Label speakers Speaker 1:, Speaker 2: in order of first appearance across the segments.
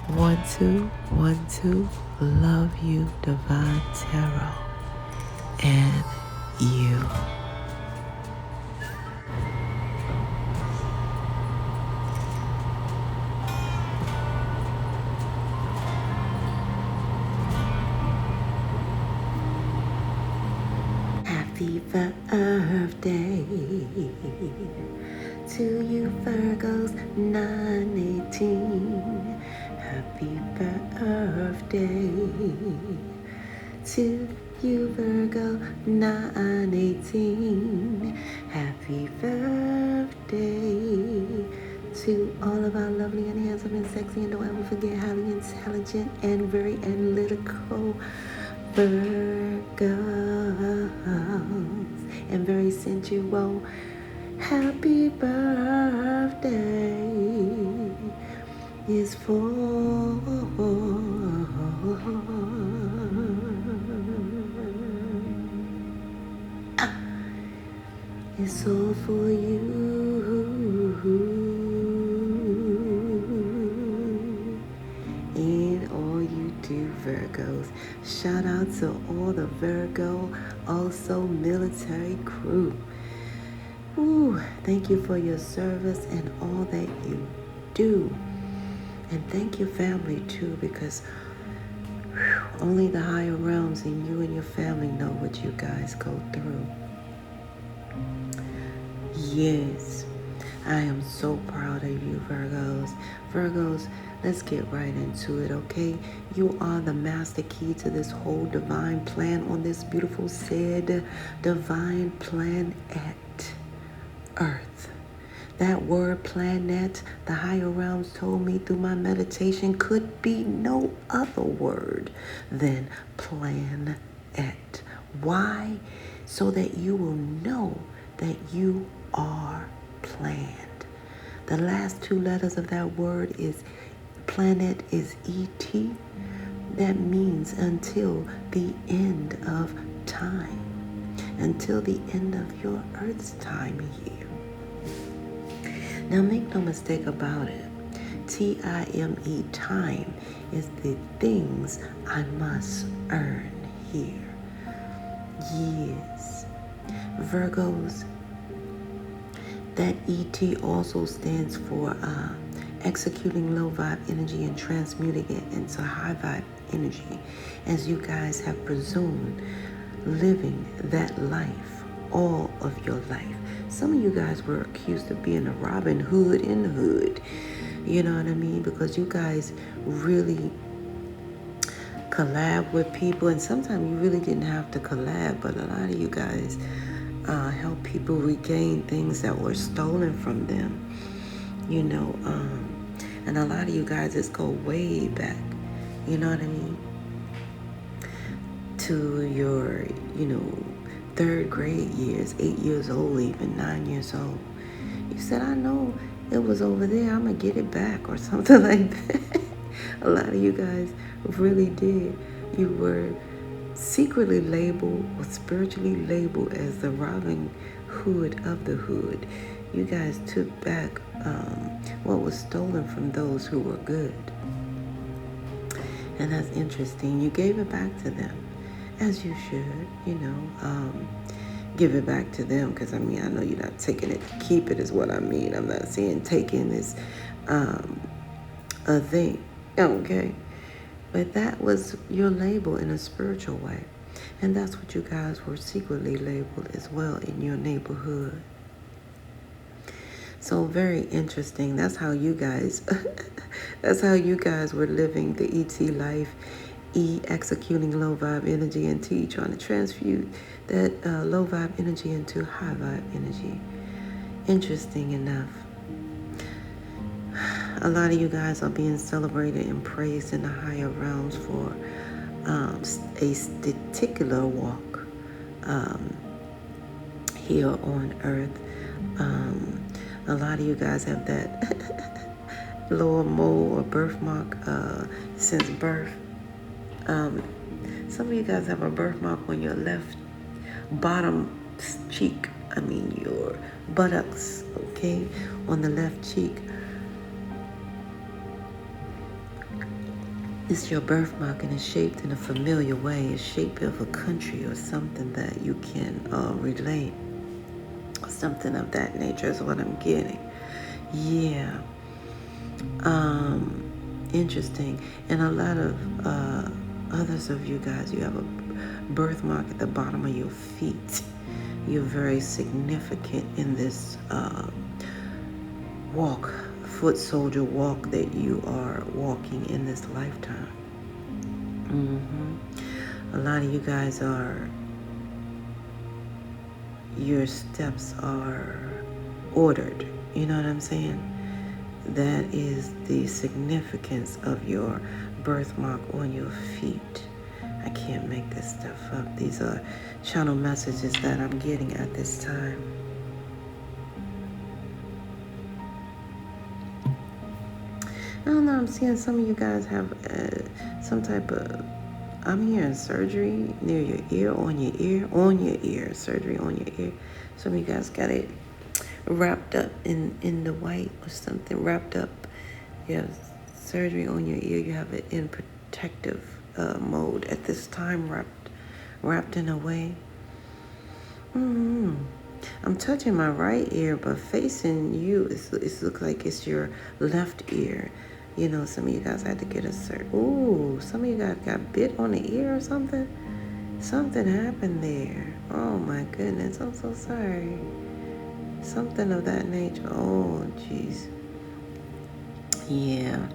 Speaker 1: 1 2 1 2. Love you, Divine Tarot, and you. Happy birthday to you, Virgos 918. Happy birthday to you, Virgo 918. Happy birthday to all of our lovely and handsome and sexy and don't ever forget highly intelligent and very analytical Virgos and very sensual. Happy birthday is for it's all for you and all you do, Virgos. Shout out to all the Virgo, also military crew. Ooh, thank you for your service and all that you do. And thank your family too, because only the higher realms and you and your family know what you guys go through. Yes, I am so proud of you, Virgos. Virgos, let's get right into it, okay? You are the master key to this whole divine plan on this beautiful said divine planet Earth. That word planet, the higher realms told me through my meditation, could be no other word than planet. Why? So that you will know that you are planned. The last two letters of that word is planet is ET. That means until the end of time, until the end of your Earth's time here. Now make no mistake about it. TIME, time, is the things I must earn here. Yes. Virgos, that ET also stands for executing low vibe energy and transmuting it into high vibe energy, as you guys have presumed living that life all of your life. Some of you guys were accused of being a Robin Hood in the hood. You know what I mean? Because you guys really collab with people, and sometimes you really didn't have to collab, but a lot of you guys help people regain things that were stolen from them. You know, and a lot of you guys just go way back. You know what I mean? To your, third grade years, 8 years old, even 9 years old. You said, I know it was over there, I'm going to get it back or something like that. A lot of you guys really did. You were secretly labeled or spiritually labeled as the Robin Hood of the hood. You guys took back what was stolen from those who were good. And that's interesting. You gave it back to them. As you should, give it back to them, because I know you're not taking it to keep it is what I mean. I'm not saying taking is a thing, okay? But that was your label in a spiritual way. And that's what you guys were secretly labeled as well in your neighborhood. So very interesting. That's how you guys, were living the ET life. E, executing low vibe energy, and T, trying to transmute that low vibe energy into high vibe energy. Interesting enough. A lot of you guys are being celebrated and praised in the higher realms for a particular walk here on Earth. A lot of you guys have that lower mole or birthmark since birth. Some of you guys have a birthmark on your left bottom cheek. Your buttocks, okay, on the left cheek. It's your birthmark and it's shaped in a familiar way. It's shaped of a country or something that you can relate. Something of that nature is what I'm getting. Yeah. Interesting. And a lot of others of you guys, you have a birthmark at the bottom of your feet. You're very significant in this walk, foot soldier walk that you are walking in this lifetime. A lot of you guys your steps are ordered. You know what I'm saying? That is the significance of your birthmark on your feet. I can't make this stuff up. These are channel messages that I'm getting at this time. I don't know, I'm seeing some of you guys have some type of, I'm hearing surgery near your ear, on your ear, surgery on your ear. Some of you guys got it wrapped up in the white or something, wrapped up. You have surgery on your ear. You have it in protective mode at this time, wrapped in a way. I'm touching my right ear, but facing you, it looks like it's your left ear. You know, some of you guys had to get a ooh, some of you guys got bit on the ear or something. Something happened there. Oh my goodness, I'm so sorry. Something of that nature. Oh, jeez. Yeah.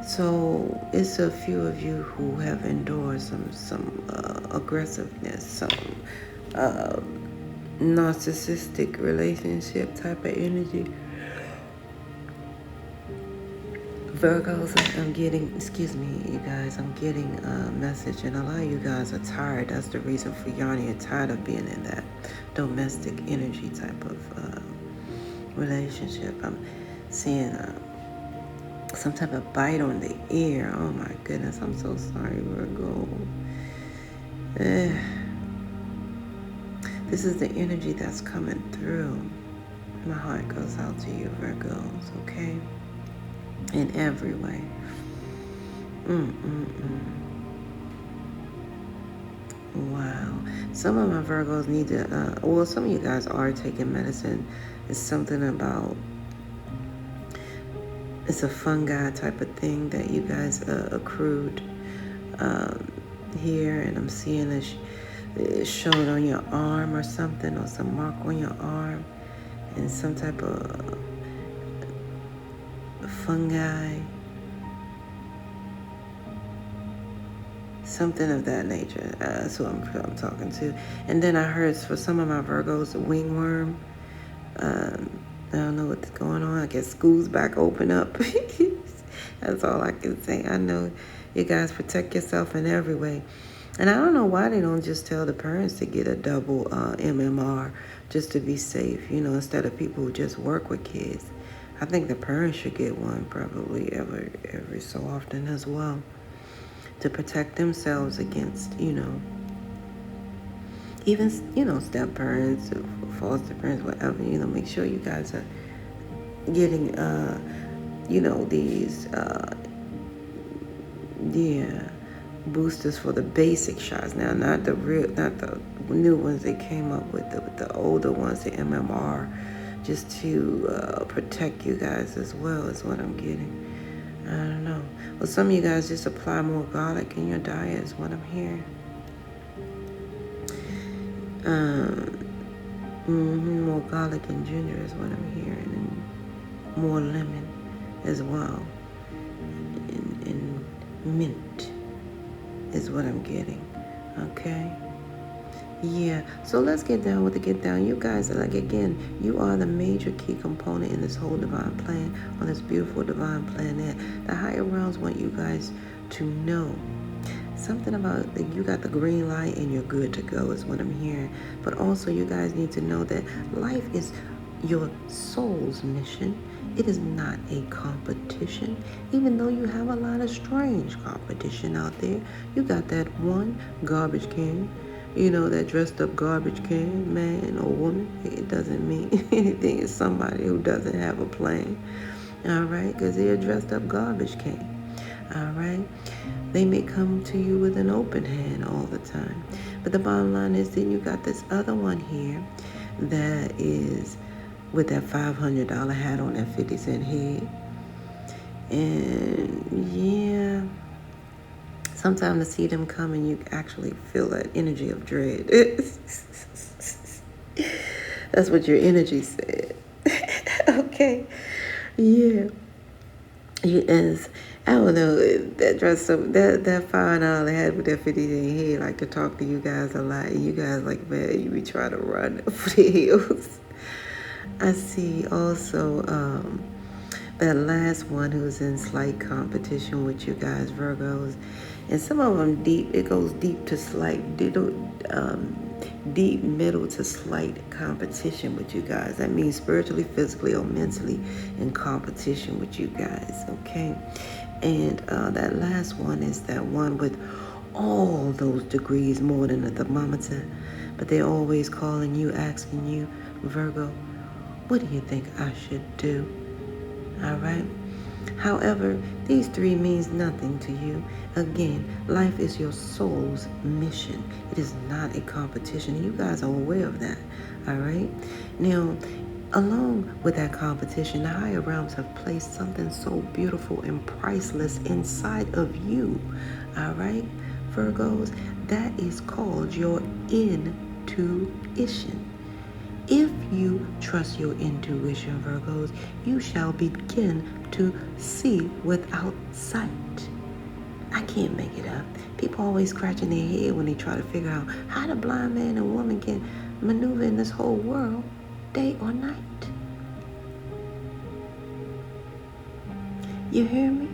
Speaker 1: So it's a few of you who have endured some aggressiveness, some narcissistic relationship type of energy. Virgos, I'm getting, excuse me, you guys, I'm getting a message, and a lot of you guys are tired. That's the reason for yawning. You're tired of being in that domestic energy type of relationship. I'm seeing some type of bite on the ear. Oh my goodness, I'm so sorry, Virgo. This is the energy that's coming through. My heart goes out to you, Virgos, okay? In every way. Wow. Some of my Virgos need to, some of you guys are taking medicine. It's something about, it's a fungi type of thing that you guys accrued here, and I'm seeing it showed on your arm or something, or some mark on your arm, and some type of fungi, something of that nature. That's who I'm talking to. And then I heard for some of my Virgos, wingworm. I don't know what's going on. I guess school's back open up. That's all I can say. I know you guys protect yourself in every way. And I don't know why they don't just tell the parents to get a double MMR just to be safe, you know, instead of people who just work with kids. I think the parents should get one probably every so often as well, to protect themselves against, you know, even, you know, step parents, foster parents, whatever. You know, make sure you guys are getting, you know, these, boosters for the basic shots. Now, not the new ones they came up with, the older ones, the MMR, just to protect you guys as well, is what I'm getting. I don't know. Well, some of you guys just apply more garlic in your diet, is what I'm hearing. More garlic and ginger is what I'm hearing, and more lemon as well, and mint is what I'm getting. Okay. Yeah, so let's get down with the get down. You guys are like, again, you are the major key component in this whole divine plan, on this beautiful divine planet. The higher realms want you guys to know something about you got the green light and you're good to go, is what I'm hearing. But also you guys need to know that life is your soul's mission. It is not a competition, even though you have a lot of strange competition out there. You got that one garbage can, you know, that dressed up garbage can, man or woman. It doesn't mean anything. It's somebody who doesn't have a plan. All right, because they're a dressed up garbage can. All right, they may come to you with an open hand all the time, but the bottom line is, then you got this other one here that is with that $500 hat on that 50-cent head, and yeah. Sometimes to see them coming, you actually feel that energy of dread. That's what your energy said. Okay. Yeah. Yes. I don't know. That dress up that $5 had with that 50 head like to talk to you guys a lot. And you guys like, man, you be trying to run for the hills. I see also that last one who's in slight competition with you guys, Virgos. And some of them deep, it goes deep to slight, deep, middle to slight competition with you guys. That means spiritually, physically, or mentally in competition with you guys, okay? And that last one is that one with all those degrees more than a thermometer. But they're always calling you, asking you, Virgo, what do you think I should do? All right? However, these three means nothing to you. Again, life is your soul's mission. It is not a competition. You guys are aware of that. All right? Now, along with that competition, the higher realms have placed something so beautiful and priceless inside of you. All right? Virgos, that is called your intuition. If you trust your intuition, Virgos, you shall begin to see without sight. I can't make it up. People always scratching their head when they try to figure out how the blind man and woman can maneuver in this whole world, day or night. You hear me?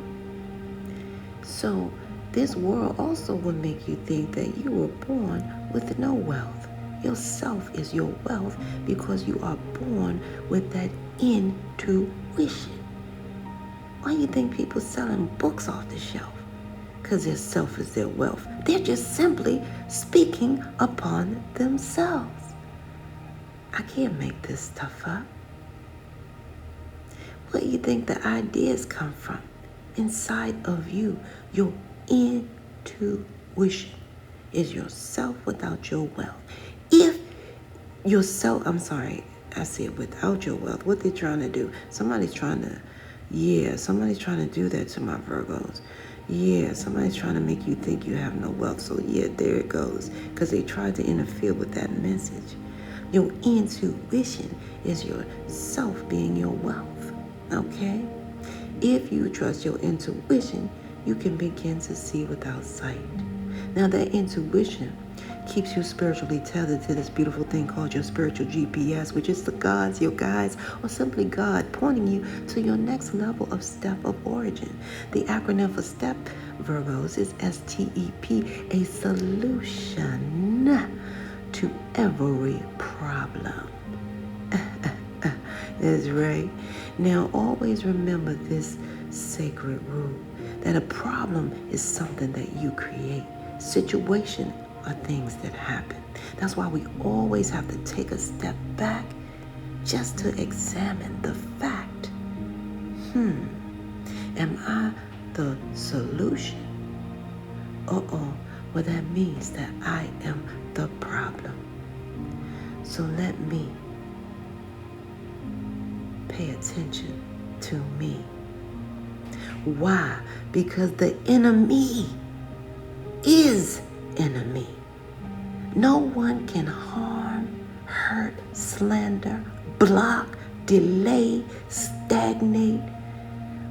Speaker 1: So this world also will make you think that you were born with no wealth. Yourself is your wealth because you are born with that intuition. Why do you think people selling books off the shelf? Because their self is their wealth. They're just simply speaking upon themselves. I can't make this stuff up. Where do you think the ideas come from? Inside of you, your intuition is yourself without your wealth. If yourself, I said without your wealth, what they're trying to do, somebody's trying to do that to my Virgos. Yeah, somebody's trying to make you think you have no wealth. So yeah, there it goes. Because they tried to interfere with that message. Your intuition is your self being your wealth. Okay? If you trust your intuition, you can begin to see without sight. Now that intuition keeps you spiritually tethered to this beautiful thing called your spiritual GPS, which is the gods, your guides, or simply God pointing you to your next level of step of origin. The acronym for STEP, Virgos, is STEP, a solution to every problem. That's right. Now, always remember this sacred rule, that a problem is something that you create. Situation are things that happen. That's why we always have to take a step back just to examine the fact. Am I the solution? Well, that means that I am the problem. So let me pay attention to me. Why? Because the enemy is enemy. No one can harm, hurt, slander, block, delay, stagnate,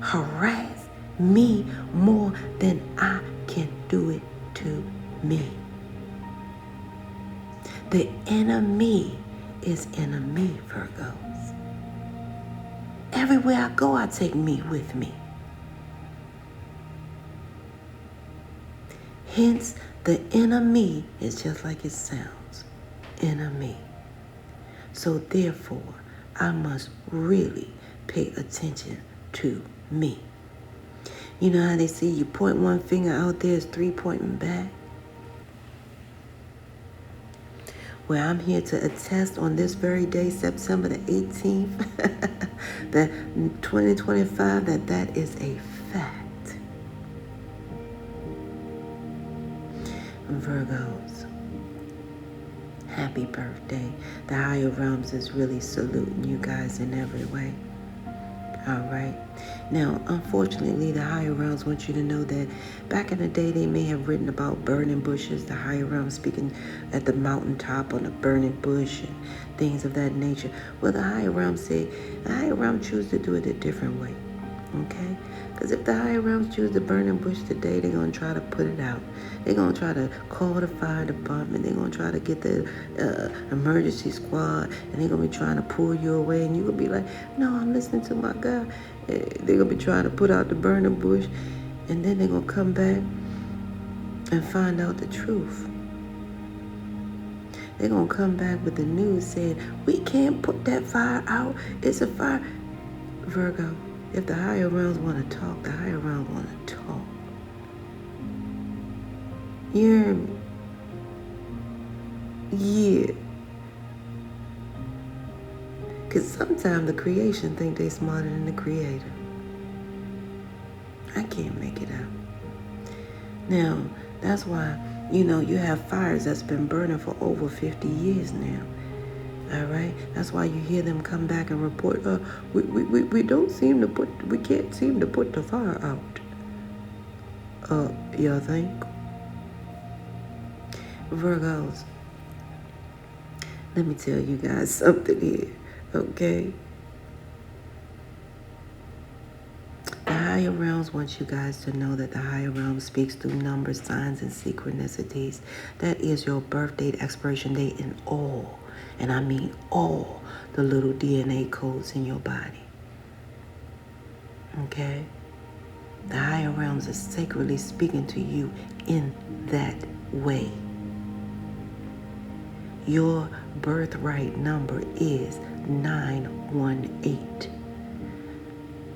Speaker 1: harass me more than I can do it to me. The enemy is enemy, Virgos. Everywhere I go, I take me with me. Hence, the enemy is just like it sounds, enemy. So therefore, I must really pay attention to me. You know how they say you point one finger out there, it's three pointing back? where I'm here to attest on this very day, September the 18th, that 2025, that is a fact. Virgos, happy birthday. The higher realms is really saluting you guys in every way. All right. Now, unfortunately, the higher realms want you to know that back in the day, they may have written about burning bushes, the higher realms speaking at the mountaintop on a burning bush and things of that nature. Well, the higher realms say, the higher realms choose to do it a different way. Okay? Because if the higher realms choose to burn a bush today, they're going to try to put it out. They're going to try to call the fire department. They're going to try to get the emergency squad. And they're going to be trying to pull you away. And you're going to be like, no, I'm listening to my God. They're going to be trying to put out the burning bush. And then they're going to come back and find out the truth. They're going to come back with the news saying, we can't put that fire out. It's a fire. Virgo. If the higher realms want to talk, the higher realms want to talk. You hear me? Yeah. Because sometimes the creation think they smarter than the creator. I can't make it up. Now, that's why, you have fires that's been burning for over 50 years now. All right, that's why you hear them come back and report. We can't seem to put the fire out. You think? Virgos, let me tell you guys something here, okay? The higher realms want you guys to know that the higher realm speaks through numbers, signs, and synchronicities. That is your birth date, expiration date, and all. And I mean all the little DNA codes in your body. Okay? The higher realms are sacredly speaking to you in that way. Your birthright number is 918.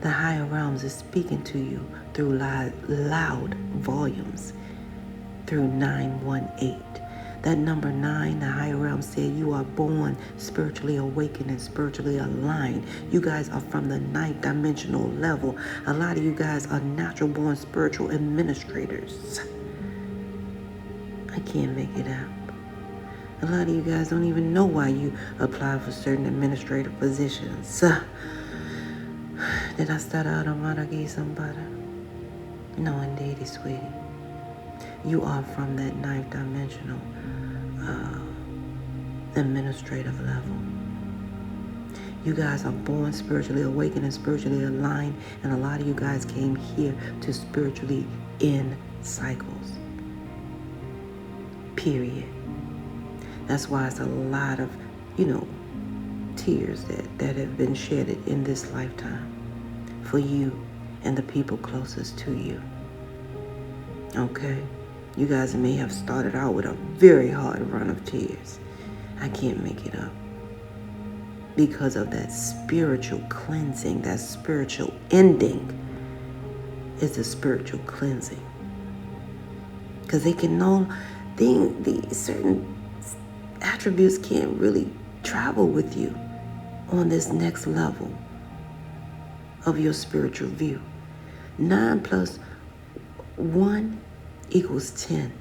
Speaker 1: The higher realms is speaking to you through loud volumes through 918. That number 9, the higher realm said you are born spiritually awakened and spiritually aligned. You guys are from the 9th dimensional level. A lot of you guys are natural born spiritual administrators. I can't make it up. A lot of you guys don't even know why you apply for certain administrative positions. Did I start out on Maragi somebody? No, indeed, sweetie. You are from that 9th dimensional administrative level. You guys are born spiritually awakened and spiritually aligned, and a lot of you guys came here to spiritually end cycles. Period. That's why it's a lot of, tears that have been shedded in this lifetime for you and the people closest to you. Okay? You guys may have started out with a very hard run of tears. I can't make it up. Because of that spiritual cleansing, that spiritual ending is a spiritual cleansing. Because they can the certain attributes can't really travel with you on this next level of your spiritual view. 9 plus 1 equals 10.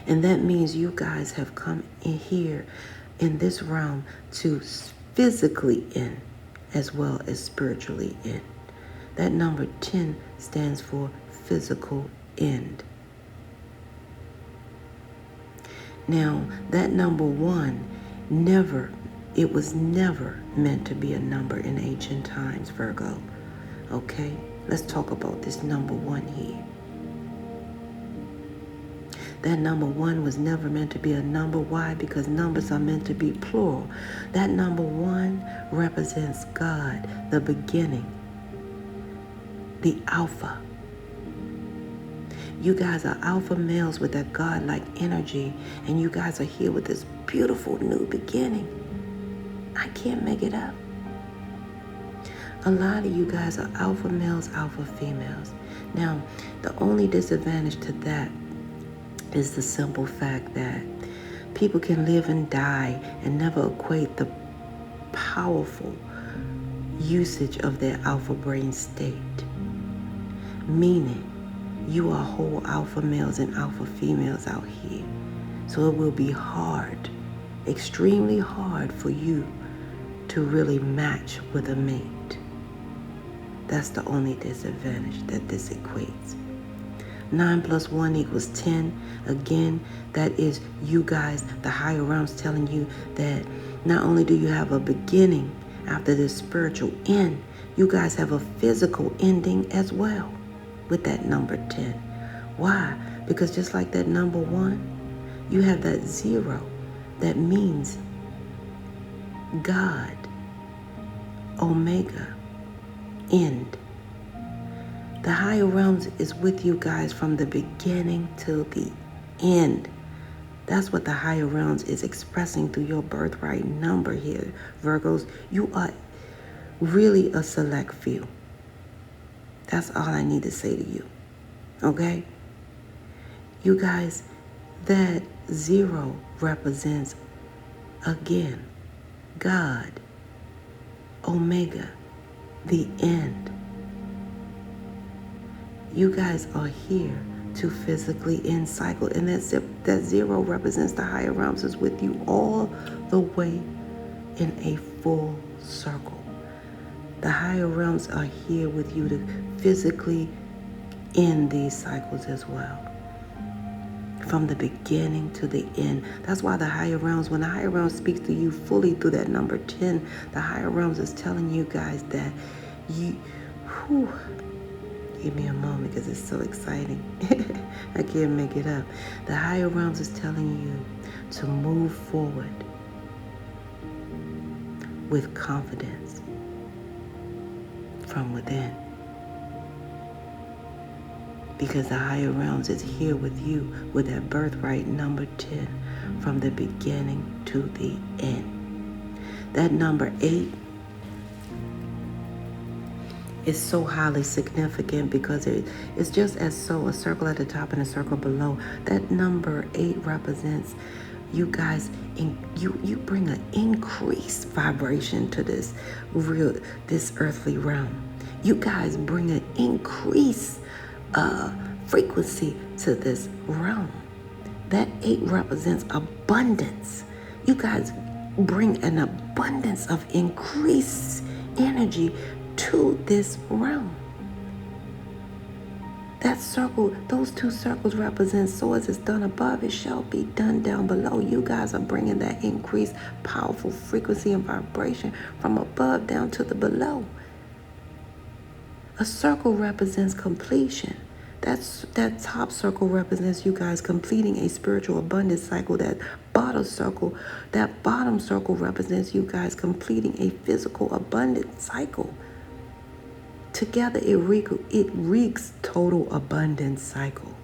Speaker 1: And that means you guys have come in here in this realm to physically end as well as spiritually end. That number 10 stands for physical end. Now, that number 1 it was never meant to be a number in ancient times, Virgo. Okay? Let's talk about this number 1 here. That number 1 was never meant to be a number. Why? Because numbers are meant to be plural. That number 1 represents God, the beginning, the Alpha. You guys are alpha males with that God-like energy, and you guys are here with this beautiful new beginning. I can't make it up. A lot of you guys are alpha males, alpha females. Now, the only disadvantage to that is the simple fact that People can live and die and never equate the powerful usage of their alpha brain state, meaning you are whole alpha males and alpha females out here. So it will be hard, extremely hard for you to really match with a mate. That's the only disadvantage that this equates. 9 plus 1 equals 10. Again, that is you guys, the higher realms telling you that not only do you have a beginning after this spiritual end, you guys have a physical ending as well with that number 10. Why? Because just like that number 1, you have that 0 that means God, Omega, end. The higher realms is with you guys from the beginning till the end. That's what the higher realms is expressing through your birthright number here, Virgos. You are really a select few. That's all I need to say to you, okay? You guys, that 0 represents, again, God, Omega, the end. You guys are here to physically end cycle. And that 0 represents the higher realms is with you all the way in a full circle. The higher realms are here with you to physically end these cycles as well. From the beginning to the end. That's why the higher realms, when the higher realms speaks to you fully through that number 10, the higher realms is telling you guys that you, give me a moment because it's so exciting. I can't make it up. The higher realms is telling you to move forward with confidence from within. Because the higher realms is here with you with that birthright number 10 from the beginning to the end. That number 8 is so highly significant because it's just as so a circle at the top and a circle below. That number 8 represents you guys, you bring an increased vibration to this earthly realm. You guys bring an increased frequency to this realm. That 8 represents abundance. You guys bring an abundance of increased energy to this realm. That circle, those 2 circles represent, so as it's done above, it shall be done down below. You guys are bringing that increased powerful frequency and vibration from above down to the below. A circle represents completion. That top circle represents you guys completing a spiritual abundance cycle. That bottom circle represents you guys completing a physical abundance cycle. Together, it wreaks total abundance cycle.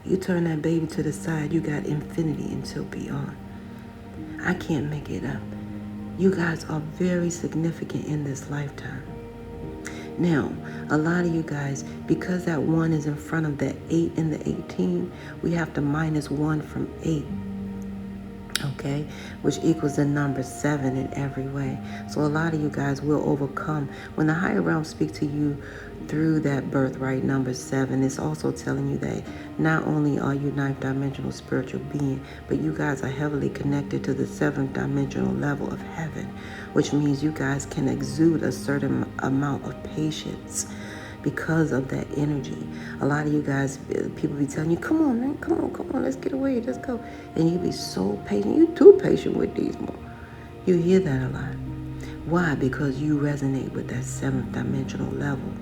Speaker 1: You turn that baby to the side, you got infinity until beyond. I can't make it up. You guys are very significant in this lifetime. Now, a lot of you guys, because that 1 is in front of that 8 and the 18, we have to minus 1 from 8. Okay, which equals the number 7 in every way. So a lot of you guys will overcome. When the higher realms speak to you through that birthright number 7, it's also telling you that not only are you 9th dimensional spiritual being, but you guys are heavily connected to the 7th dimensional level of heaven, which means you guys can exude a certain amount of patience because of that energy. A lot of you guys, people be telling you, come on, man, come on, let's get away, let's go. And you be so patient. You too patient with these more. You hear that a lot. Why? Because you resonate with that 7th dimensional level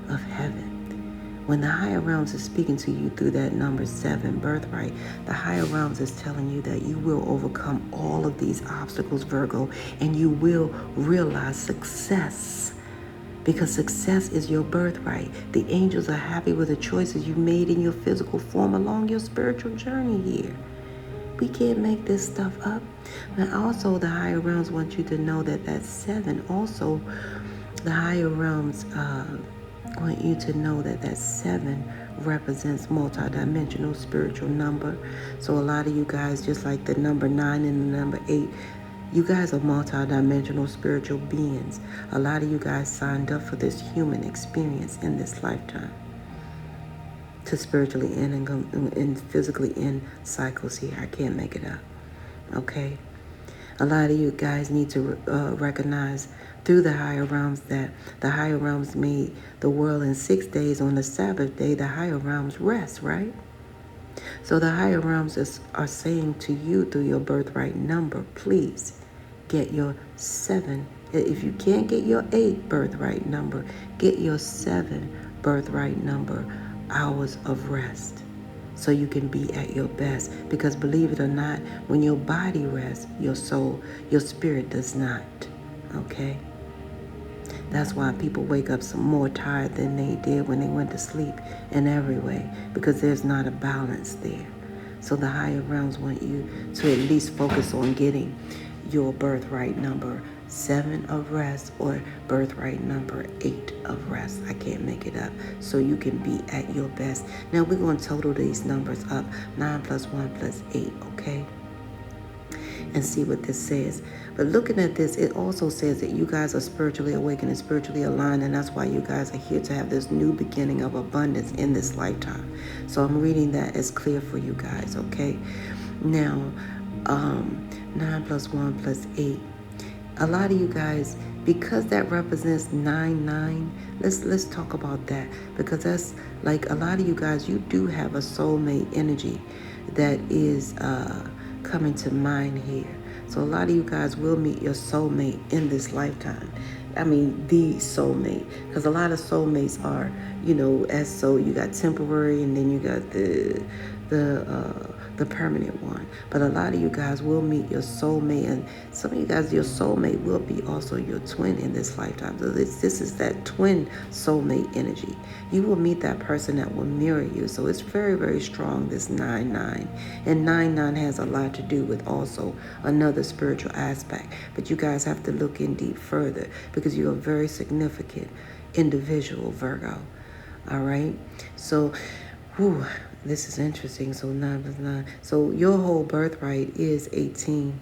Speaker 1: of heaven. When the higher realms is speaking to you through that number 7 birthright, the higher realms is telling you that you will overcome all of these obstacles, Virgo, and you will realize success. Because success is your birthright. The angels are happy with the choices you made in your physical form along your spiritual journey here. We can't make this stuff up. And also, the higher realms want you to know that 7 also, the higher realms I want you to know that that 7 represents multidimensional spiritual number. So a lot of you guys, just like the number 9 and the number 8, you guys are multidimensional spiritual beings. A lot of you guys signed up for this human experience in this lifetime to spiritually end and physically end cycles here. I can't make it up. Okay? A lot of you guys need to recognize through the higher realms that the higher realms made the world in 6 days. On the Sabbath day, the higher realms rest, right? So the higher realms are saying to you through your birthright number, please get your 7. If you can't get your 8 birthright number, get your 7 birthright number hours of rest so you can be at your best. Because believe it or not, when your body rests, your soul, your spirit does not. Okay? That's why people wake up some more tired than they did when they went to sleep in every way, because there's not a balance there. So the higher realms want you to at least focus on getting your birthright number 7 of rest or birthright number 8 of rest. I can't make it up. So you can be at your best. Now we're going to total these numbers up. 9 plus 1 plus 8, okay? And see what this says. But looking at this, it also says that you guys are spiritually awakened and spiritually aligned, and that's why you guys are here to have this new beginning of abundance in this lifetime. So I'm reading that as clear for you guys, okay? Now, 9 plus 1 plus 8. A lot of you guys, because that represents 9, let's talk about that, because that's like a lot of you guys, you do have a soulmate energy that is coming to mind here. So a lot of you guys will meet your soulmate in this lifetime. I mean, the soulmate, because a lot of soulmates are, you got temporary, and then you got the permanent one. But a lot of you guys will meet your soulmate, and some of you guys, your soulmate will be also your twin in this lifetime. So this is that twin soulmate energy. You will meet that person that will mirror you. So it's very, very strong, this 9-9. And 9-9 has a lot to do with also another spiritual aspect. But you guys have to look in deep further, because you're a very significant individual, Virgo. All right? So, this is interesting. So 9 plus 9. So your whole birthright is 18.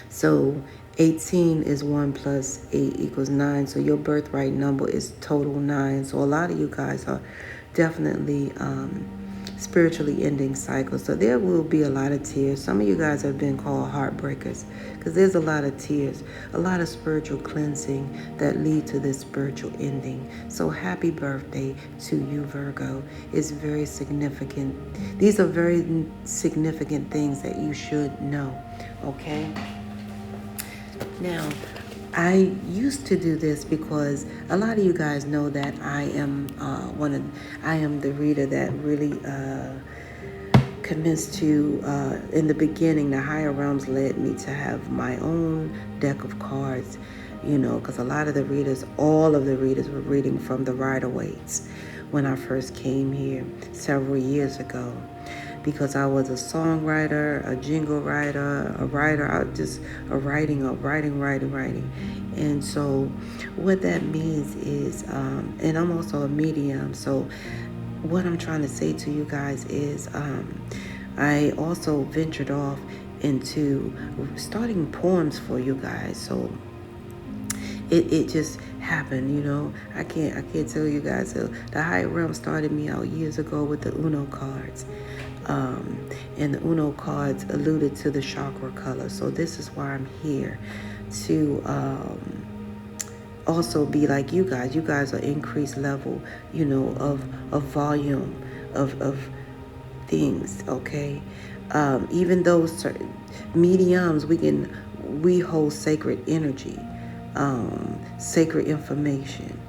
Speaker 1: So 18 is 1 plus 8 equals 9. So your birthright number is total 9. So a lot of you guys are definitely spiritually ending cycles. So there will be a lot of tears. Some of you guys have been called heartbreakers, because there's a lot of tears, a lot of spiritual cleansing that lead to this spiritual ending. So happy birthday to you, Virgo. It's very significant. These are very significant things that you should know, okay? Now, I used to do this because a lot of you guys know that I am the reader that really commenced to, in the beginning, the higher realms led me to have my own deck of cards, because a lot of the readers, all of the readers were reading from the Rider-Waite's when I first came here several years ago. Because I was a songwriter, a jingle writer, a writer, writing. And so what that means is, and I'm also a medium. So what I'm trying to say to you guys is, I also ventured off into starting poems for you guys. So it just happened, I can't tell you guys. So the higher realm started me out years ago with the Uno cards. And the Uno cards alluded to the chakra color. So this is why I'm here to also be like you guys. You guys are increased level, of volume of things, okay? Even though certain mediums, we hold sacred energy, sacred information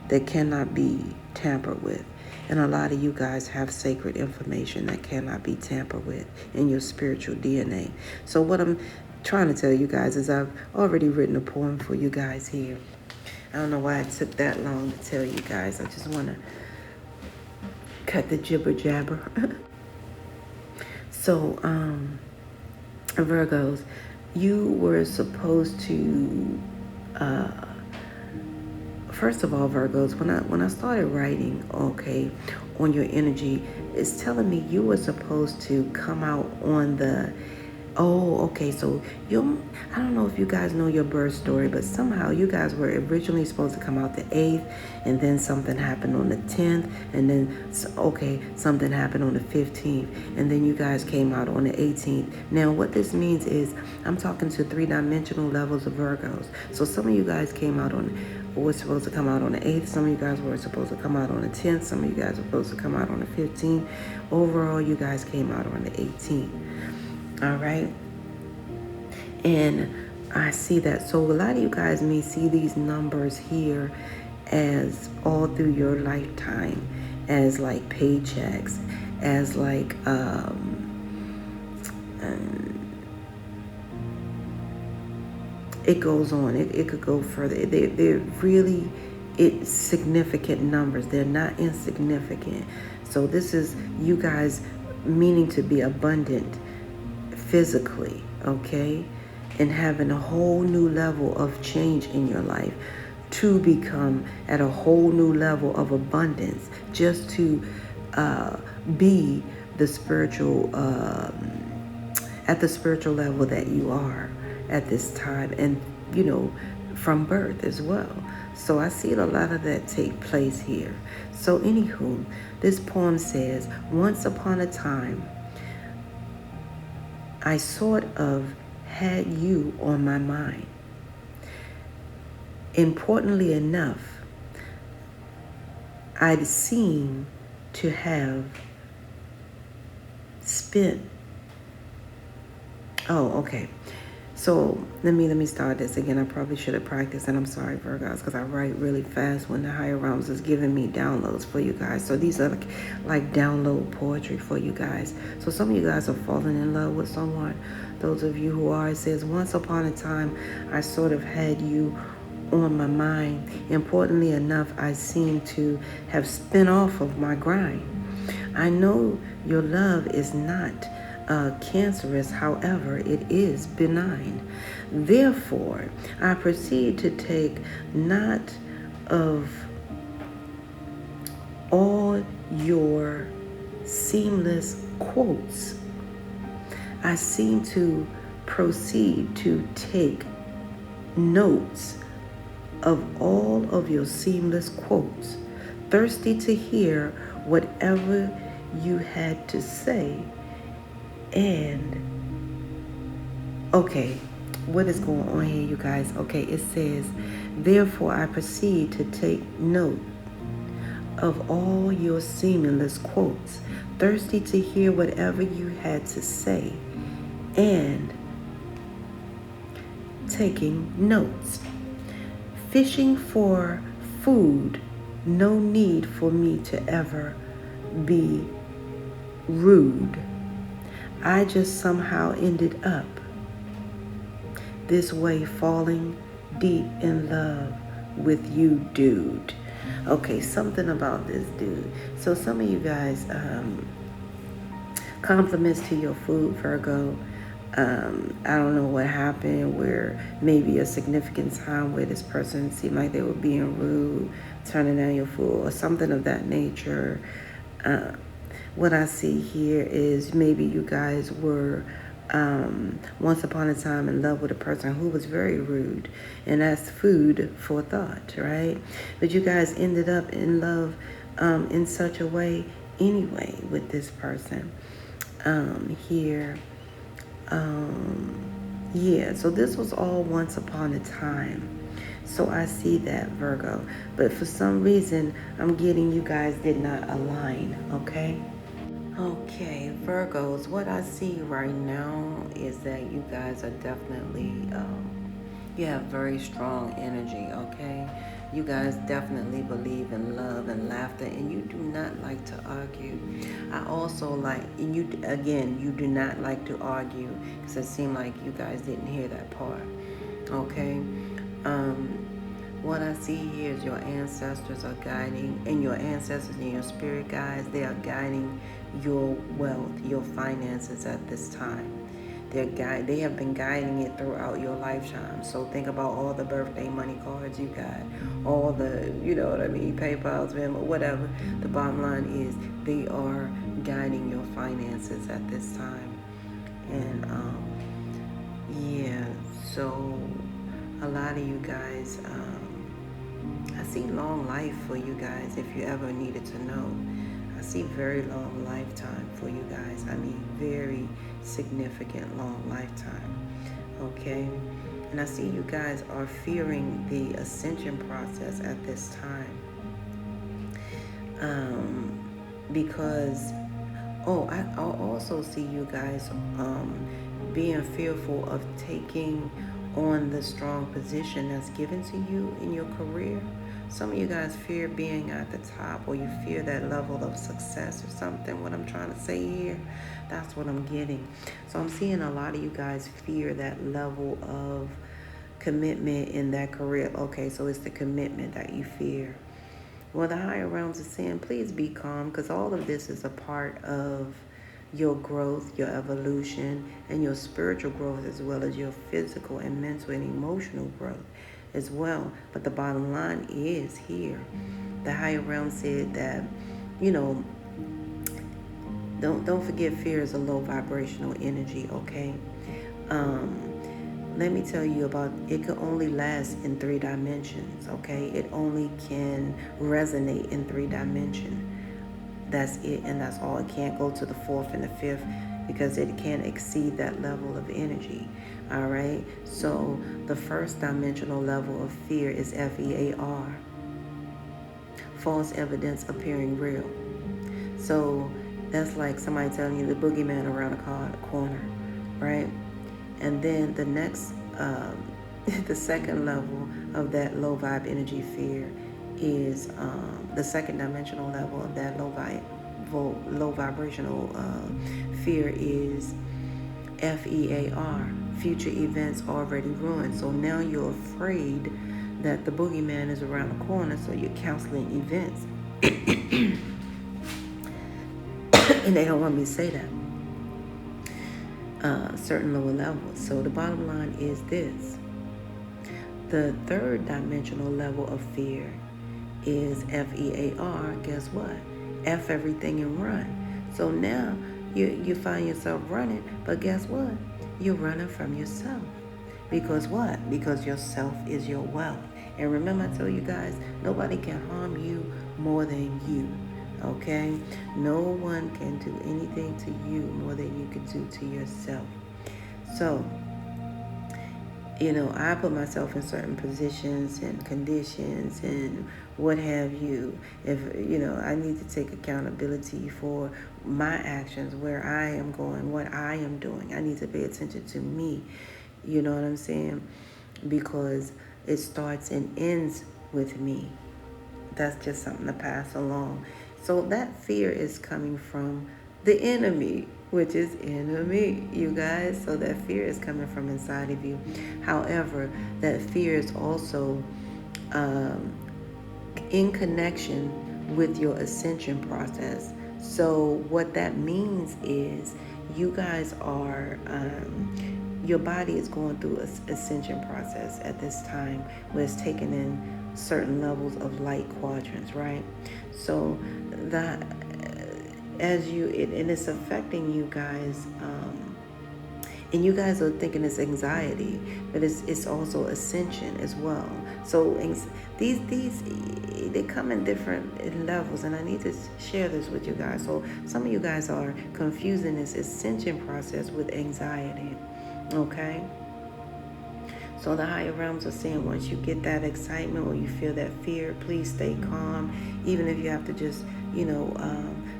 Speaker 1: that cannot be tampered with. And a lot of you guys have sacred information that cannot be tampered with in your spiritual DNA. So what I'm trying to tell you guys is I've already written a poem for you guys here. I don't know why it took that long to tell you guys. I just want to cut the jibber jabber. So, Virgos, you were supposed to, first of all, Virgos, when I started writing, okay, on your energy, it's telling me you were supposed to come out on the. Oh, okay. So I don't know if you guys know your birth story, but somehow you guys were originally supposed to come out the 8th, and then something happened on the 10th, and then, something happened on the 15th, and then you guys came out on the 18th. Now, what this means is I'm talking to 3-dimensional levels of Virgos. So some of you guys were supposed to come out on the 8th. Some of you guys were supposed to come out on the 10th. Some of you guys were supposed to come out on the 15th. Overall, you guys came out on the 18th. All right. And I see that. So a lot of you guys may see these numbers here as all through your lifetime, as like paychecks, as like, it goes on. It could go further. They're really significant numbers. They're not insignificant. So this is you guys meaning to be abundant physically, okay? And having a whole new level of change in your life to become at a whole new level of abundance, just to be the spiritual, at the spiritual level that you are at this time, and from birth as well. So I see a lot of that take place here. So anywho, this poem says, once upon a time, I sort of had you on my mind. Importantly enough, I'd seem to have spent. Oh, okay. So let me start this again. I probably should have practiced, and I'm sorry, Virgos, because I write really fast when the higher realms is giving me downloads for you guys. So these are like download poetry for you guys. So some of you guys are falling in love with someone. Those of you who are, it says, once upon a time, I sort of had you on my mind. Importantly enough, I seem to have spin off of my grind. I know your love is not cancerous, however, it is benign. Therefore, I proceed to take not of all your seamless quotes. I seem to proceed to take notes of all of your seamless quotes, thirsty to hear whatever you had to say. And okay, what is going on here, you guys? Okay, it says, therefore I proceed to take note of all your seamless quotes, thirsty to hear whatever you had to say, and taking notes. Fishing for food, no need for me to ever be rude. I just somehow ended up this way, falling deep in love with you, dude. Okay, something about this dude. So some of you guys, compliments to your food, Virgo. I don't know what happened, where maybe a significant time where this person seemed like they were being rude, turning down your food, or something of that nature. What I see here is maybe you guys were once upon a time in love with a person who was very rude, and that's food for thought, right? But you guys ended up in love in such a way anyway with this person here. Yeah, so this was all once upon a time. So I see that, Virgo. But for some reason, I'm getting you guys did not align, okay? Okay, Virgos, what I see right now is that you guys are definitely, you have very strong energy, okay? You guys definitely believe in love and laughter, and you do not like to argue. I also like, and you do not like to argue, because it seemed like you guys didn't hear that part, okay? What I see here is your ancestors are guiding, and your ancestors and your spirit guides, they are guiding your wealth, your finances at this time. They have been guiding it throughout your lifetime. So think about all the birthday money cards you got, all the, you know what I mean, PayPal's, Venmo, whatever. The bottom line is they are guiding your finances at this time. And yeah, so a lot of you guys, I see long life for you guys if you ever needed to know. I see very long lifetime for you guys. I mean, very significant long lifetime. Okay? And I see you guys are fearing the ascension process at this time. Because, I also see you guys being fearful of taking on the strong position that's given to you in your career. Some of you guys fear being at the top, or you fear that level of success or something. What I'm trying to say here, that's what I'm getting. So I'm seeing a lot of you guys fear that level of commitment in that career. Okay, so it's the commitment that you fear. Well, the higher realms are saying, please be calm, because all of this is a part of your growth, your evolution, and your spiritual growth, as well as your physical and mental and emotional growth as well. But the bottom line is here. The higher realm said that, don't forget, fear is a low vibrational energy, okay? Let me tell you about, it can only last in 3 dimensions, okay? It only can resonate in 3 dimensions. That's it, and that's all. It can't go to the 4th and the 5th because it can't exceed that level of energy. All right? So the first dimensional level of fear is FEAR, false evidence appearing real. So that's like somebody telling you the boogeyman around the corner, right? And then the next, the second level of that low vibe energy fear is the second dimensional level of that low vibrational fear is FEAR, future events already ruined. So now you're afraid that the boogeyman is around the corner, so you're canceling events. And they don't want me to say that. Certain lower levels. So the bottom line is this. The third dimensional level of fear is FEAR. Guess what? F everything and run. So now you find yourself running, but guess what? You're running from yourself. Because what? Because yourself is your wealth. And remember, I told you guys, nobody can harm you more than you. Okay? No one can do anything to you more than you can do to yourself. So, I put myself in certain positions and conditions and what have you. If, I need to take accountability for my actions, where I am going, what I am doing. I need to pay attention to me. You know what I'm saying? Because it starts and ends with me. That's just something to pass along. So that fear is coming from the enemy, which is enemy, you guys. So that fear is coming from inside of you. However, that fear is also in connection with your ascension process. So what that means is you guys are, your body is going through an ascension process at this time, where it's taking in certain levels of light quadrants, right? So that and it's affecting you guys, and you guys are thinking it's anxiety, but it's also ascension as well. So these they come in different levels, and I need to share this with you guys. So some of you guys are confusing this ascension process with anxiety, okay? So the higher realms are saying, once you get that excitement or you feel that fear, please stay calm. Even if you have to just,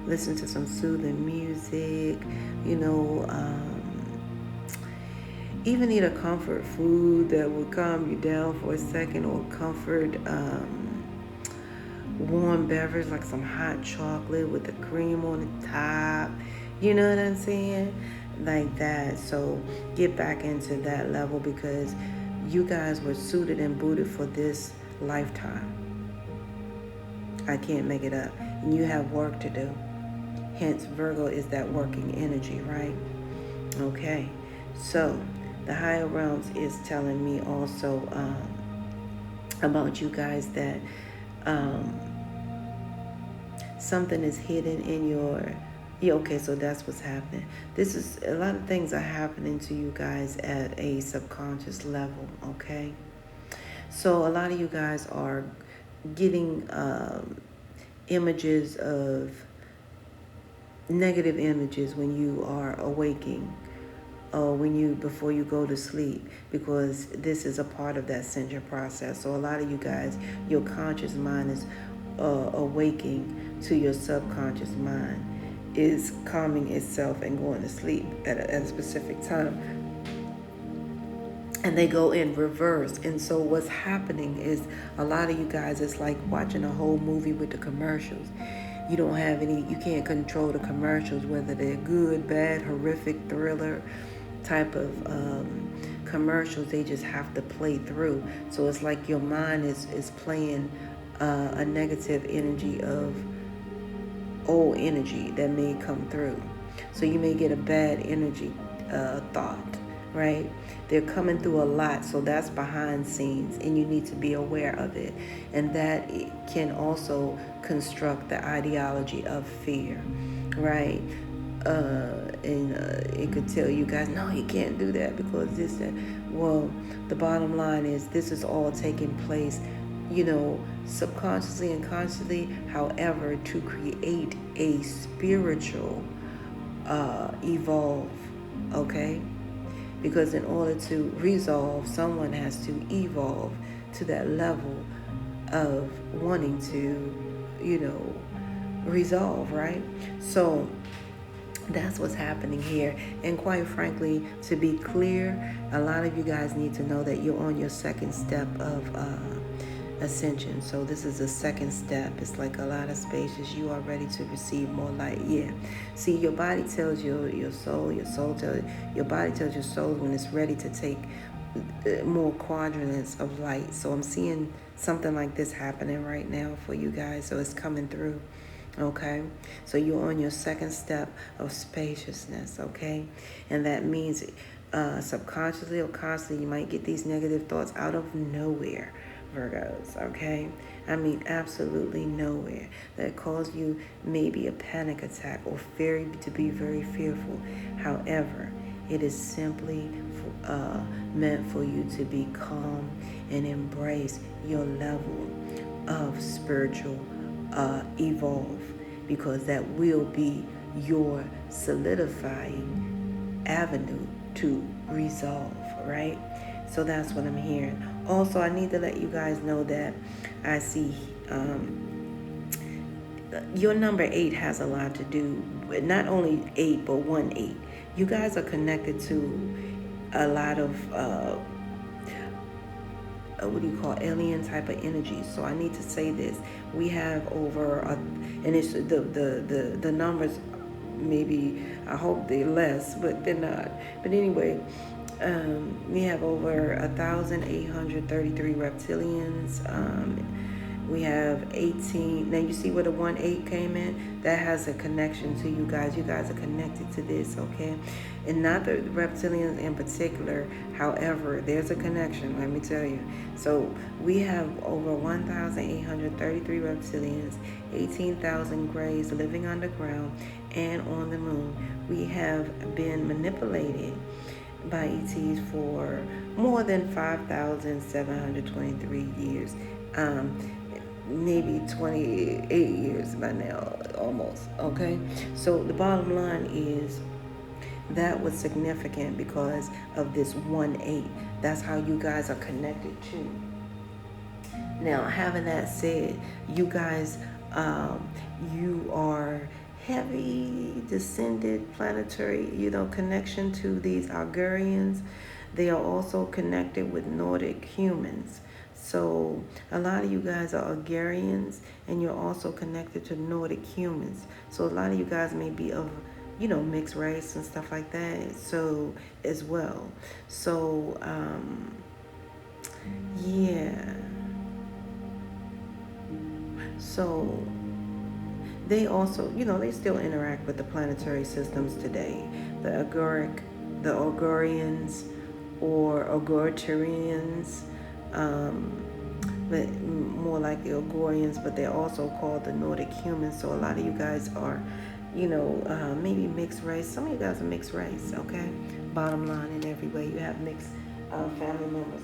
Speaker 1: listen to some soothing music, even eat a comfort food that will calm you down for a second, or comfort warm beverage like some hot chocolate with the cream on the top. You know what I'm saying? Like that. So get back into that level, because you guys were suited and booted for this lifetime. I can't make it up. And you have work to do. Hence, Virgo is that working energy, right? Okay. So the higher realms is telling me also about you guys that um, something is hidden in your, yeah, okay, so that's what's happening. This is, a lot of things are happening to you guys at a subconscious level, okay? So a lot of you guys are getting images of negative images when you are awaking, or when you, before you go to sleep, because this is a part of that ascension process. So a lot of you guys, your conscious mind is awaking to your subconscious mind, is calming itself and going to sleep at a specific time, and they go in reverse. And so what's happening is, a lot of you guys, it's like watching a whole movie with the commercials. You don't have any, you can't control the commercials, whether they're good, bad, horrific, thriller type of commercials. They just have to play through. So it's like your mind is playing a negative energy of old energy that may come through. So you may get a bad energy thought, right? They're coming through a lot, so that's behind scenes, and you need to be aware of it. And that it can also construct the ideology of fear, right? And it could tell you guys, no, you can't do that because this, that. Well, the bottom line is, this is all taking place, subconsciously and consciously. However, to create a spiritual evolve, okay? Because in order to resolve, someone has to evolve to that level of wanting to, resolve, right? So that's what's happening here. And quite frankly, to be clear, a lot of you guys need to know that you're on your second step of ascension. So this is a second step. It's like a lot of spaces. You are ready to receive more light. Yeah. See, your body tells your soul tells your body tells your soul when it's ready to take more quadrants of light. So I'm seeing something like this happening right now for you guys. So it's coming through. Okay, so you're on your second step of spaciousness, okay? And that means subconsciously or consciously, you might get these negative thoughts out of nowhere, Virgos, okay? I mean, absolutely nowhere. That cause you maybe a panic attack or to be very fearful. However, it is simply meant for you to be calm and embrace your level of spiritual evolve, because that will be your solidifying avenue to resolve, right? So that's what I'm hearing. Also, I need to let you guys know that I see your number 8 has a lot to do with not only 8, but 1-8. You guys are connected to a lot of what do you call, alien type of energy. So I need to say this: we have over and it's the numbers, maybe, I hope they're less, but they're not. But anyway, we have over 1,833 reptilians. We have 18. Now you see where the 1-8 came in? That has a connection to you guys. You guys are connected to this, okay? And not the reptilians in particular. However, there's a connection, let me tell you. So we have over 1,833 reptilians, 18,000 grays living underground and on the moon. We have been manipulated by ETs for more than 5,723 years. Maybe 28 years by now, almost, okay? So the bottom line is, that was significant because of this 1-8. That's how you guys are connected to. Now, having that said, you guys, you are heavy descended planetary, connection to these Algerians. They are also connected with Nordic humans. So a lot of you guys are Algerians, and you're also connected to Nordic humans. So a lot of you guys may be of, mixed race and stuff like that. So as well. So yeah. So they also, they still interact with the planetary systems today. The agoric the Ogurians or Augurtarians, but more like the Ogurians, but they're also called the Nordic humans. So a lot of you guys are, maybe mixed race. Some of you guys are mixed race, okay? Bottom line, in every way, you have mixed family members.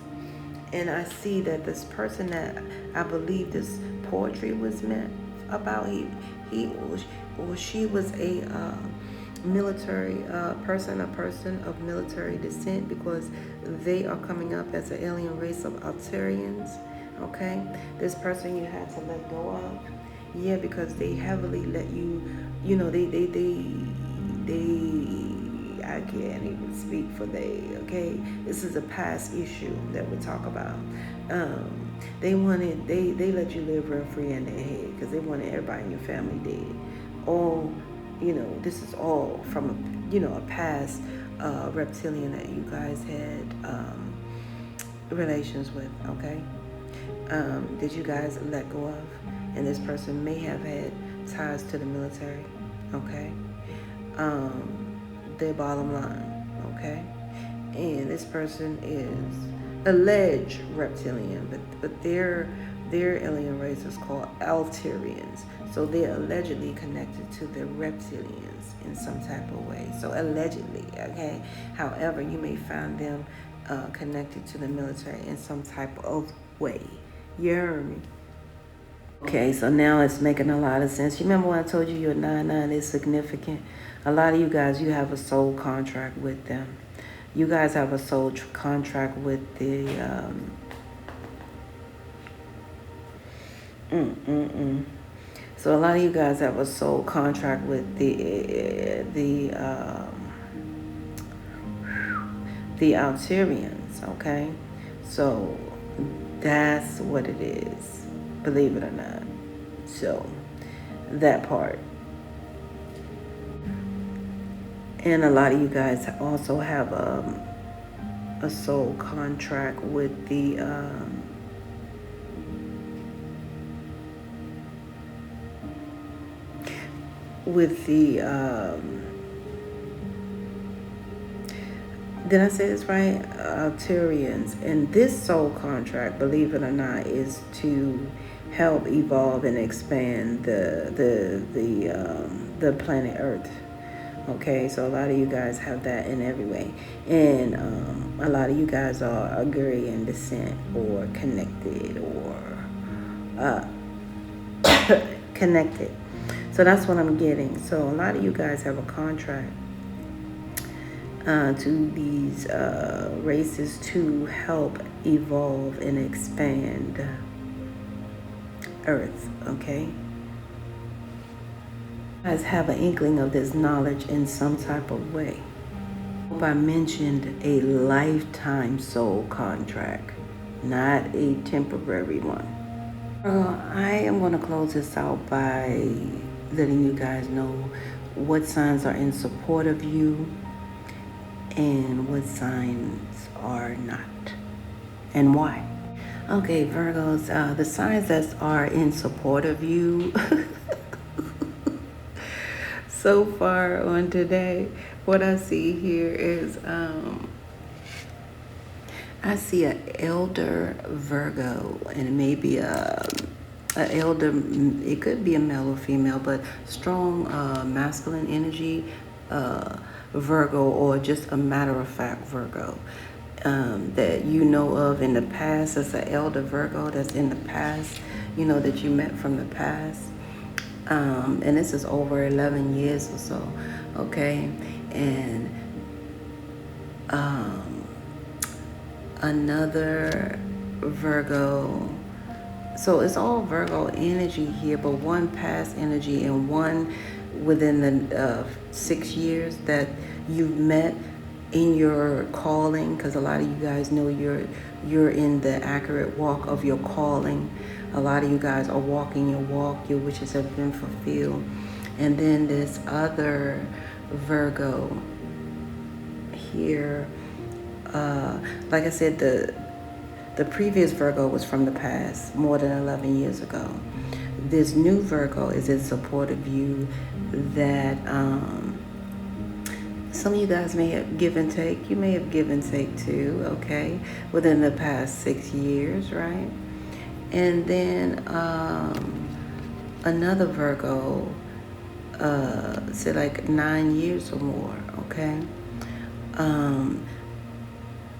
Speaker 1: And I see that this person that I believe this poetry was meant about, he or she was a military person, a person of military descent, because they are coming up as an alien race of Altarians. Okay, this person you had to let go of, yeah, because they heavily let you, I can't even speak for they. Okay, this is a past issue that we talk about. They let you live rent free in their head because they wanted everybody in your family dead. All, this is all from a past reptilian that you guys had relations with. Okay, that you guys let go of, and this person may have had ties to the military. Okay, their bottom line. Okay, and this person is alleged reptilian, but their alien race is called Altarians. So they're allegedly connected to the reptilians in some type of way. So allegedly, okay? However, you may find them connected to the military in some type of way. You heard me? Okay, so now it's making a lot of sense. You remember when I told you your 9-9 is significant? A lot of you guys, you have a soul contract with them. You guys have a soul contract with the... So a lot of you guys have a soul contract with the Altarians, okay? So that's what it is, believe it or not. So that part. And a lot of you guys also have a soul contract with the did I say this right? Altarians. And this soul contract, believe it or not, is to help evolve and expand the planet Earth. Okay, so a lot of you guys have that in every way. And a lot of you guys are Augurian descent or connected or connected. So that's what I'm getting. So a lot of you guys have a contract to these races to help evolve and expand Earth, okay? You guys have an inkling of this knowledge in some type of way. I mentioned a lifetime soul contract, not a temporary one. I am going to close this out by letting you guys know what signs are in support of you and what signs are not, and why. Okay, Virgos, the signs that are in support of you so far on today, what I see here is I see an elder Virgo, and it may be a elder, it could be a male or female, but strong masculine energy Virgo, or just a matter of fact Virgo that you know of in the past. As an elder Virgo that's in the past, that you met from the past. And this is over 11 years or so, okay? And another Virgo. So it's all Virgo energy here, but one past energy and one within the 6 years that you've met in your calling, because a lot of you guys know you're in the accurate walk of your calling. A lot of you guys are walking your walk, your wishes have been fulfilled. And then this other Virgo here, like I said, the previous Virgo was from the past, more than 11 years ago. This new Virgo is in support of you that Some of you guys may have give and take. You may have give and take too, okay, within the past 6 years, right? And then another Virgo said like 9 years or more, okay? Um,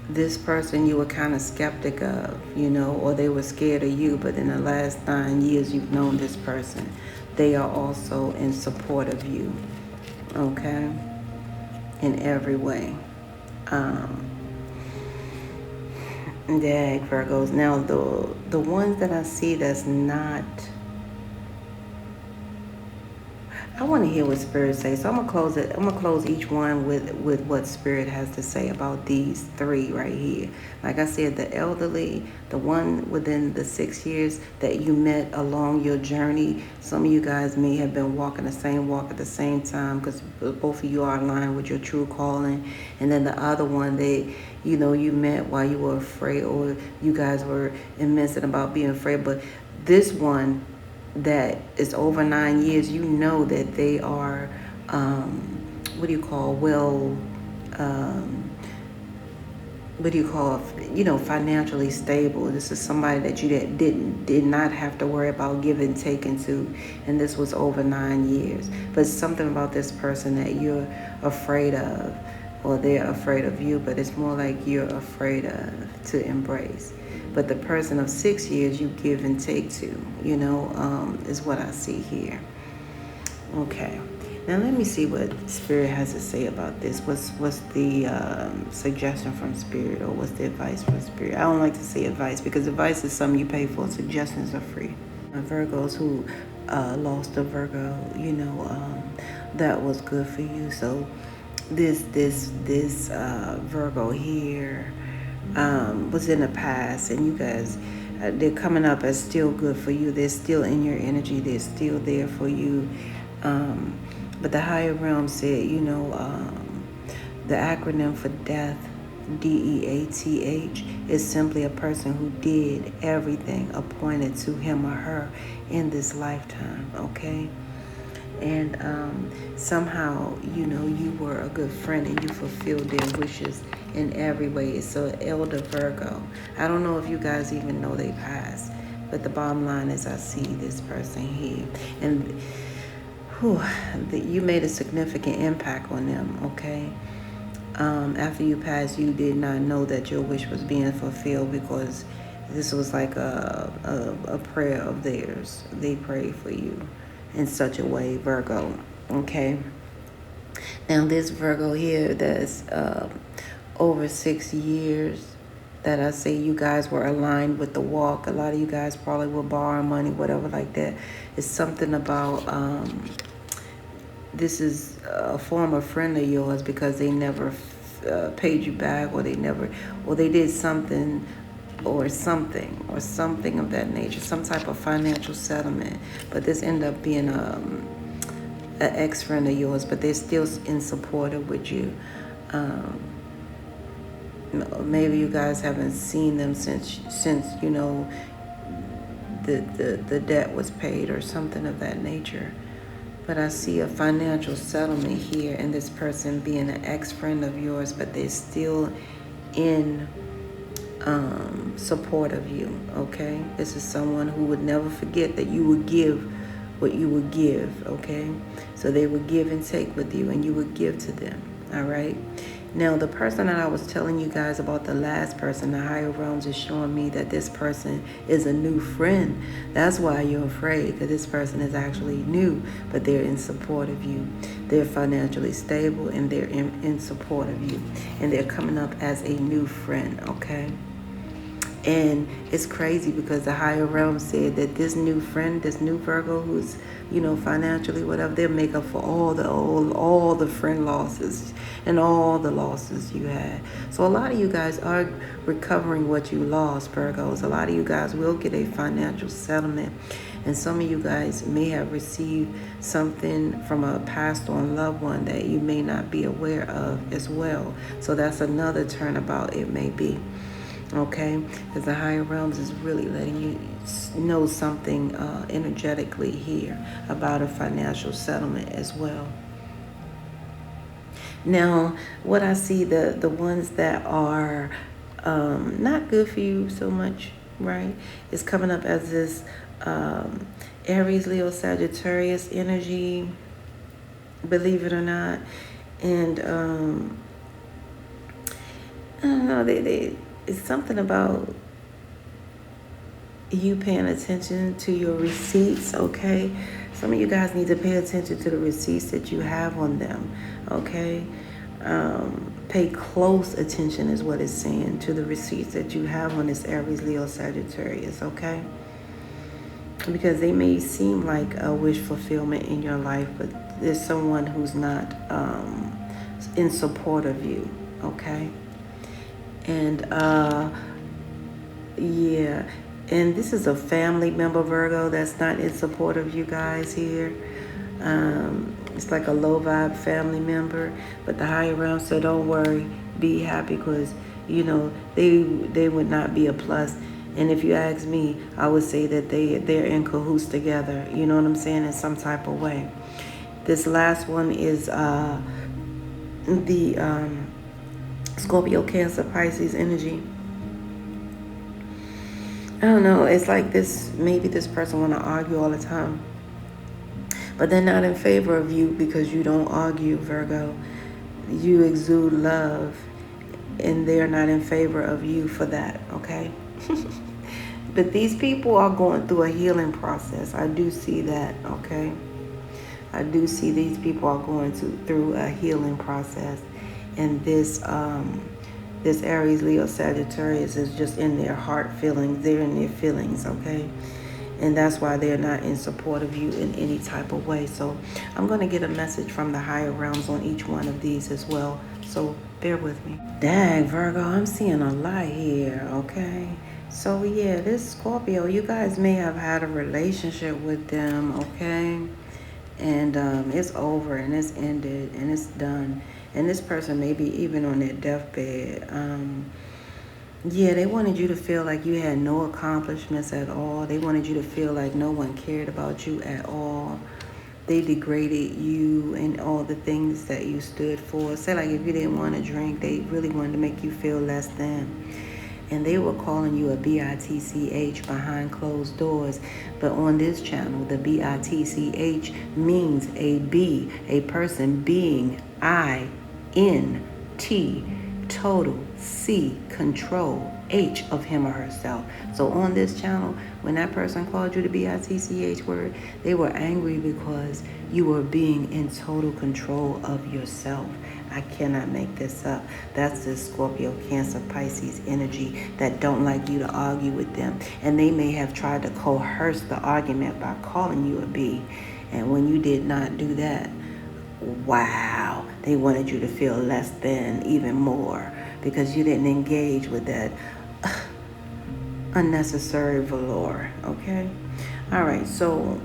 Speaker 1: this person you were kind of skeptic of, or they were scared of you, but in the last 9 years you've known this person. They are also in support of you, okay? In every way. Yeah, Virgos. Now the ones that I see that's not, I want to hear what Spirit says. So I'm gonna close it. I'm gonna close each one with what Spirit has to say about these three right here. Like I said, the elderly, the one within the 6 years that you met along your journey. Some of you guys may have been walking the same walk at the same time because both of you are aligned with your true calling. And then the other one, you met while you were afraid, or you guys were immense about being afraid. But this one that is over 9 years, you know that they are, what do you call, financially stable. This is somebody that you did not have to worry about giving, taking to, and this was over 9 years. But something about this person that you're afraid of, or they're afraid of you, but it's more like you're afraid of to embrace. But the person of 6 years you give and take to, is what I see here. Okay. Now let me see what Spirit has to say about this. What's the suggestion from Spirit, or what's the advice from Spirit? I don't like to say advice because advice is something you pay for. Suggestions are free. Virgos who lost a Virgo, that was good for you. So this Virgo here was in the past, and you guys, they're coming up as still good for you. They're still in your energy. They're still there for you. But the higher realm said, the acronym for death, DEATH, is simply a person who did everything appointed to him or her in this lifetime, okay? And somehow, you were a good friend and you fulfilled their wishes in every way. So Elder Virgo, I don't know if you guys even know they passed, but the bottom line is I see this person here. And you made a significant impact on them, okay? After you passed, you did not know that your wish was being fulfilled because this was like a prayer of theirs. They prayed for you in such a way, Virgo, okay? Now this Virgo here that's over 6 years, that I say you guys were aligned with the walk. A lot of you guys probably were borrowing money, whatever like that. It's something about, this is a former friend of yours because they never paid you back, or they did something or something of that nature, some type of financial settlement. But this ended up being an ex-friend of yours, but they're still in support with you. Maybe you guys haven't seen them since the debt was paid or something of that nature. But I see a financial settlement here, and this person being an ex-friend of yours, but they're still in support of you, okay? This is someone who would never forget that you would give what you would give, okay? So they would give and take with you, and you would give to them, all right? Now, the person that I was telling you guys about, the last person, the higher realms is showing me that this person is a new friend. That's why you're afraid, because this person is actually new, but they're in support of you. They're financially stable, and they're in support of you. And they're coming up as a new friend, okay? And it's crazy because the higher realm said that this new friend, this new Virgo who's, financially, whatever, they'll make up for all the friend losses and all the losses you had. So a lot of you guys are recovering what you lost, Virgos. A lot of you guys will get a financial settlement. And some of you guys may have received something from a passed on loved one that you may not be aware of as well. So that's another turnabout it may be. Okay, because the higher realms is really letting you know something energetically here about a financial settlement as well. Now, what I see, the ones that are not good for you so much, right, is coming up as this Aries, Leo, Sagittarius energy, believe it or not. And I don't know, it's something about you paying attention to your receipts, okay? Some of you guys need to pay attention to the receipts that you have on them, okay? Pay close attention is what it's saying to the receipts that you have on this Aries, Leo, Sagittarius, okay? Because they may seem like a wish fulfillment in your life, but there's someone who's not in support of you, okay? And yeah, and this is a family member, Virgo, that's not in support of you guys here. It's like a low vibe family member, but the higher realm said, don't worry, be happy, because you know they would not be a plus. And if you ask me, I would say that they're in cahoots together. You know what I'm saying? In some type of way. This last one is the Scorpio, Cancer, Pisces energy. I don't know. It's like this. Maybe this person want to argue all the time, but they're not in favor of you because you don't argue, Virgo. You exude love, and they're not in favor of you for that. Okay. But these people are going through a healing process. I do see that. Okay. I do see these people are going through a healing process, and this Aries, Leo, Sagittarius is just in their heart feelings. They're in their feelings, okay? And that's why they're not in support of you in any type of way. So I'm going to get a message from the higher realms on each one of these as well. So bear with me. Dang, Virgo, I'm seeing a lot here, okay? So yeah, this Scorpio, you guys may have had a relationship with them, okay? And it's over and it's ended and it's done. And this person may be even on their deathbed. Yeah, they wanted you to feel like you had no accomplishments at all. They wanted you to feel like no one cared about you at all. They degraded you and all the things that you stood for. Say like if you didn't want to drink, they really wanted to make you feel less than. And they were calling you a bitch behind closed doors. But on this channel, the bitch means a person being, I-N-T, total, C, control, H of him or herself. So on this channel, when that person called you the bitch word, they were angry because you were being in total control of yourself. I cannot make this up. That's the Scorpio, Cancer, Pisces energy that don't like you to argue with them. And they may have tried to coerce the argument by calling you a B. And when you did not do that, wow, they wanted you to feel less than even more because you didn't engage with that unnecessary velour, okay? All right, so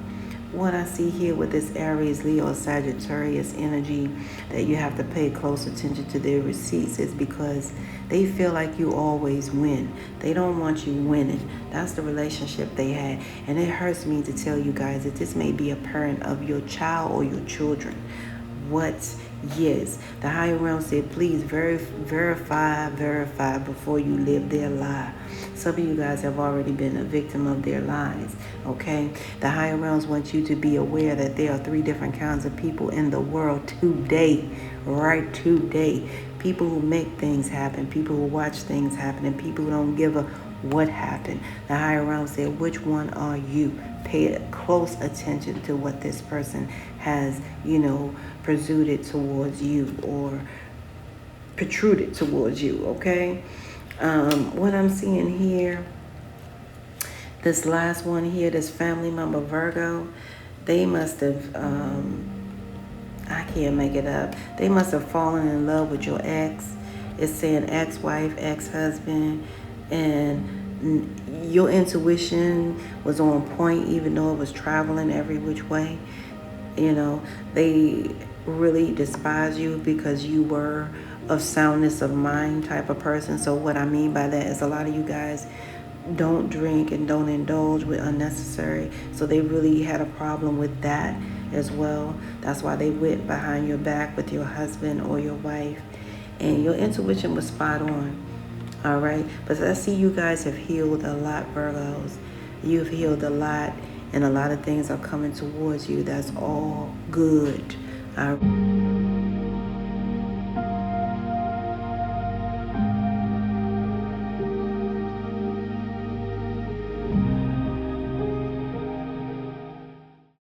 Speaker 1: what I see here with this Aries, Leo, Sagittarius energy that you have to pay close attention to their receipts is because they feel like you always win. They don't want you winning. That's the relationship they had. And it hurts me to tell you guys that this may be a parent of your child or your children. What? Yes. The higher realm said, please verify before you live their lie. Some of you guys have already been a victim of their lies, okay? The higher realms want you to be aware that there are 3 different kinds of people in the world today, right today. People who make things happen, people who watch things happen, and people who don't give a what happened. The higher realm said, which one are you? Pay close attention to what this person has, protruded towards you or protruded towards you, okay? What I'm seeing here, this last one here, this family member Virgo, they must have, I can't make it up. They must have fallen in love with your ex. It's saying ex-wife, ex-husband, and your intuition was on point even though it was traveling every which way. They really despise you because you were of soundness of mind type of person. So what I mean by that is a lot of you guys don't drink and don't indulge with unnecessary. So they really had a problem with that as well. That's why they went behind your back with your husband or your wife. And your intuition was spot on. All right. But I see you guys have healed a lot, Virgos. You've healed a lot, and a lot of things are coming towards you. That's all good. All right.